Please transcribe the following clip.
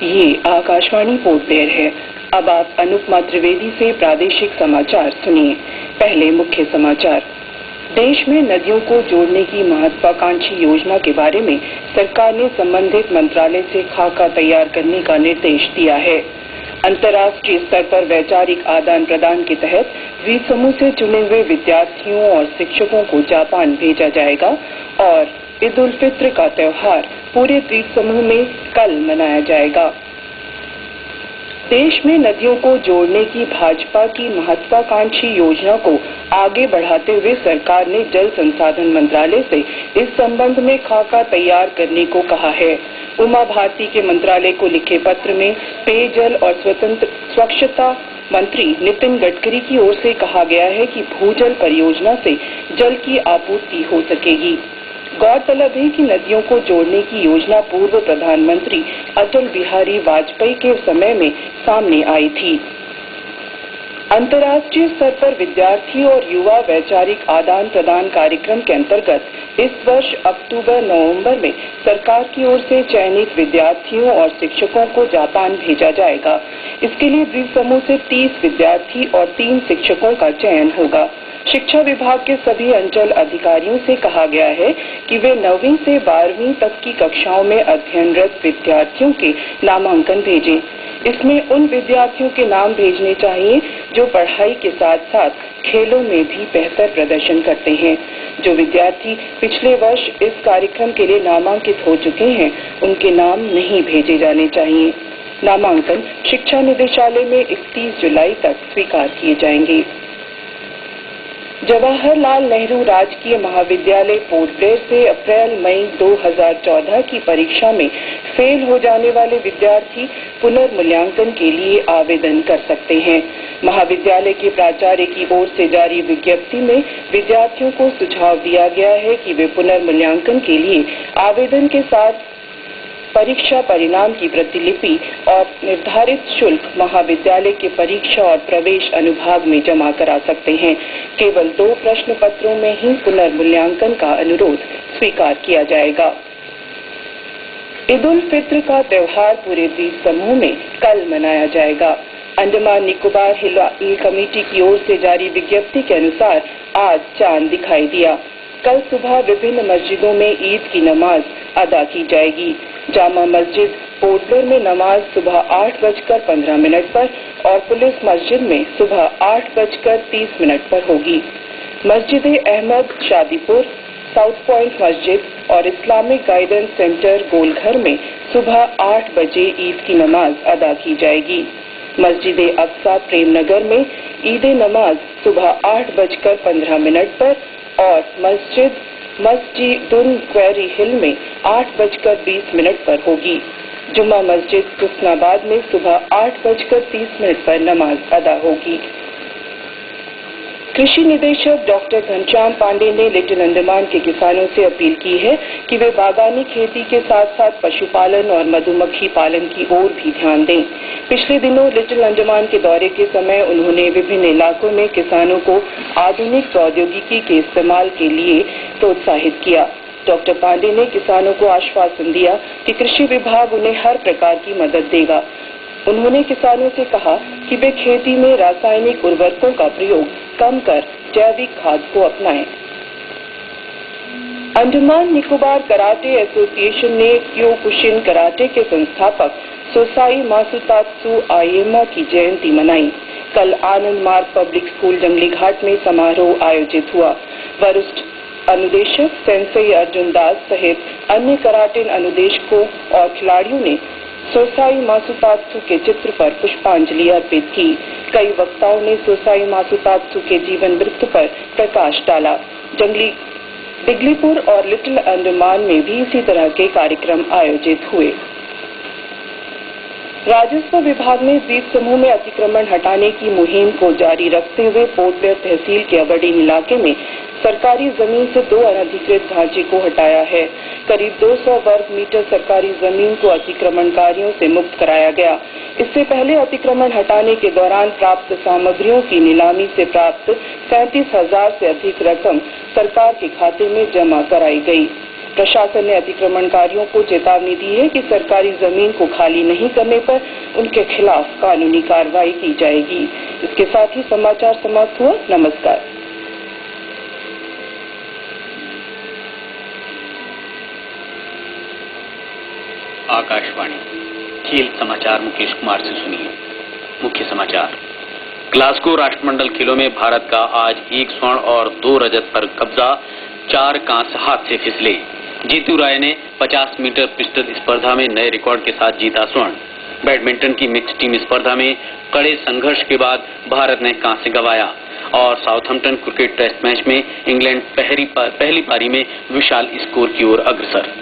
ये Akashvani port Blair है। अब आप अनुपमा त्रिवेदी से प्रादेशिक समाचार सुनिए। पहले मुख्य समाचार। देश में नदियों को जोड़ने की महत्वाकांक्षी योजना के बारे में सरकार ने संबंधित मंत्रालय से खाका तैयार करने का निर्देश दिया है। अंतर्राष्ट्रीय स्तर पर वैचारिक आदान प्रदान के तहत द्वीप समूह से चुने हुए विद्यार्थियों और शिक्षकों को जापान भेजा जाएगा और ईद उल फित्र का त्योहार पूरे द्वीप समूह में कल मनाया जाएगा। देश में नदियों को जोड़ने की भाजपा की महत्वाकांक्षी योजना को आगे बढ़ाते हुए सरकार ने जल संसाधन मंत्रालय से इस संबंध में खाका तैयार करने को कहा है। उमा भारती के मंत्रालय को लिखे पत्र में पेयजल और स्वच्छता मंत्री नितिन गडकरी की ओर से कहा गया है कि भूजल परियोजना से जल की आपूर्ति हो सकेगी। गौरतलब है कि नदियों को जोड़ने की योजना पूर्व प्रधानमंत्री अटल बिहारी वाजपेयी के समय में सामने आई थी। अंतर्राष्ट्रीय स्तर पर विद्यार्थी और युवा वैचारिक आदान प्रदान कार्यक्रम के अंतर्गत इस वर्ष अक्टूबर-नवंबर में सरकार की ओर से चयनित विद्यार्थियों और शिक्षकों को जापान भेजा जाएगा। इसके लिए द्वीप समूह से 30 विद्यार्थी और 3 शिक्षकों का चयन होगा। शिक्षा विभाग के सभी अंचल अधिकारियों से कहा गया है कि वे 9वीं से 12वीं तक की कक्षाओं में अध्ययनरत विद्यार्थियों के नामांकन भेजें। इसमें उन विद्यार्थियों के नाम भेजने चाहिए जो पढ़ाई के साथ साथ खेलों में भी बेहतर प्रदर्शन करते हैं। जो विद्यार्थी पिछले वर्ष इस कार्यक्रम के लिए नामांकित हो चुके हैं, उनके नाम नहीं भेजे जाने चाहिए। नामांकन शिक्षा निदेशालय में 31 जुलाई तक स्वीकार किए जाएंगे। जवाहरलाल नेहरू राजकीय महाविद्यालय पोर्ट ब्लेयर से अप्रैल-मई 2014 की परीक्षा में फेल हो जाने वाले विद्यार्थी पुनर्मूल्यांकन के लिए आवेदन कर सकते हैं। महाविद्यालय के प्राचार्य की ओर से जारी विज्ञप्ति में विद्यार्थियों को सुझाव दिया गया है कि वे पुनर्मूल्यांकन के लिए आवेदन के साथ परीक्षा परिणाम की प्रतिलिपि और निर्धारित शुल्क महाविद्यालय के परीक्षा और प्रवेश अनुभाग में जमा करा सकते हैं। केवल 2 प्रश्न पत्रों में ही पुनर्मूल्यांकन का अनुरोध स्वीकार किया जाएगा। ईद उल फित्र का त्योहार पूरे द्वीप समूह में कल मनाया जाएगा। अंडमान निकोबार हिल कमेटी की ओर से जारी विज्ञप्ति के अनुसार आज चांद दिखाई दिया। कल सुबह विभिन्न मस्जिदों में ईद की नमाज अदा की जाएगी। जामा मस्जिद पोर्ट ब्लेयर में नमाज सुबह 8:15 पर और पुलिस मस्जिद में सुबह 8:30 पर होगी। मस्जिद अहमद शादीपुर, साउथ पॉइंट मस्जिद और इस्लामिक गाइडेंस सेंटर गोलघर में सुबह 8 बजे ईद की नमाज अदा की जाएगी। मस्जिद अक्सा प्रेमनगर में ईद नमाज सुबह 8:15 पर और मस्जिदुन क्वेरी हिल में 8:20 पर होगी। जुम्मा मस्जिद हुस्नाबाद में सुबह 8:30 पर नमाज अदा होगी। कृषि निदेशक डॉक्टर घनश्याम पांडे ने लिटिल अंडमान के किसानों से अपील की है कि वे बागानी खेती के साथ साथ पशुपालन और मधुमक्खी पालन की ओर भी ध्यान दें। पिछले दिनों लिटिल अंडमान के दौरे के समय उन्होंने विभिन्न इलाकों में किसानों को आधुनिक प्रौद्योगिकी के इस्तेमाल के लिए प्रोत्साहित किया। डॉक्टर पांडे ने किसानों को आश्वासन दिया कि कृषि विभाग उन्हें हर प्रकार की मदद देगा। उन्होंने किसानों से कहा कि वे खेती में रासायनिक उर्वरकों का प्रयोग कम कर जैविक खाद को अपनाएं। अंडमान निकोबार कराटे एसोसिएशन ने क्योकुशिन कराटे के संस्थापक सोसाई मासुतात्सु आयेमा की जयंती मनाई। कल आनंद मार्ग पब्लिक स्कूल जंगली घाट में समारोह आयोजित हुआ। वरिष्ठ अनुदेशक सेंसई अर्जुन दास सहित अन्य कराटे अनुदेशकों और खिलाड़ियों ने सोसाई मासुतात्सु के चित्र पर पुष्पांजलि अर्पित की। कई वक्ताओं ने सोसाई मासुतात्सु के जीवन वृत्त पर प्रकाश डाला। दिगलीपुर और लिटिल अंडमान में भी इसी तरह के कार्यक्रम आयोजित हुए। राजस्व विभाग ने द्वीप समूह में अतिक्रमण हटाने की मुहिम को जारी रखते हुए पोर्ट ब्लेयर तहसील के अबरडीन इलाके में सरकारी जमीन से 2 अनधिकृत ढांचे को हटाया है। करीब 200 वर्ग मीटर सरकारी जमीन को अतिक्रमणकारियों से मुक्त कराया गया। इससे पहले अतिक्रमण हटाने के दौरान प्राप्त सामग्रियों की नीलामी से प्राप्त 37,000 से अधिक रकम सरकार के खाते में जमा कराई गई। प्रशासन ने अतिक्रमणकारियों को चेतावनी दी है कि सरकारी जमीन को खाली नहीं करने पर उनके खिलाफ कानूनी कार्रवाई की जाएगी। इसके साथ ही समाचार समाप्त हुआ। नमस्कार। आकाशवाणी खेल समाचार मुकेश कुमार से सुनिए। मुख्य समाचार। ग्लासगो राष्ट्रमंडल खेलों में भारत का आज 1 स्वर्ण और 2 रजत पर कब्जा, 4 कांस्य हाथ से फिसले। जीतू राय ने 50 मीटर पिस्टल स्पर्धा में नए रिकॉर्ड के साथ जीता स्वर्ण। बैडमिंटन की मिक्स टीम स्पर्धा में कड़े संघर्ष के बाद भारत ने कांस्य गंवाया और साउथहैम्पटन क्रिकेट टेस्ट मैच में इंग्लैंड पहली पारी में विशाल स्कोर की ओर अग्रसर।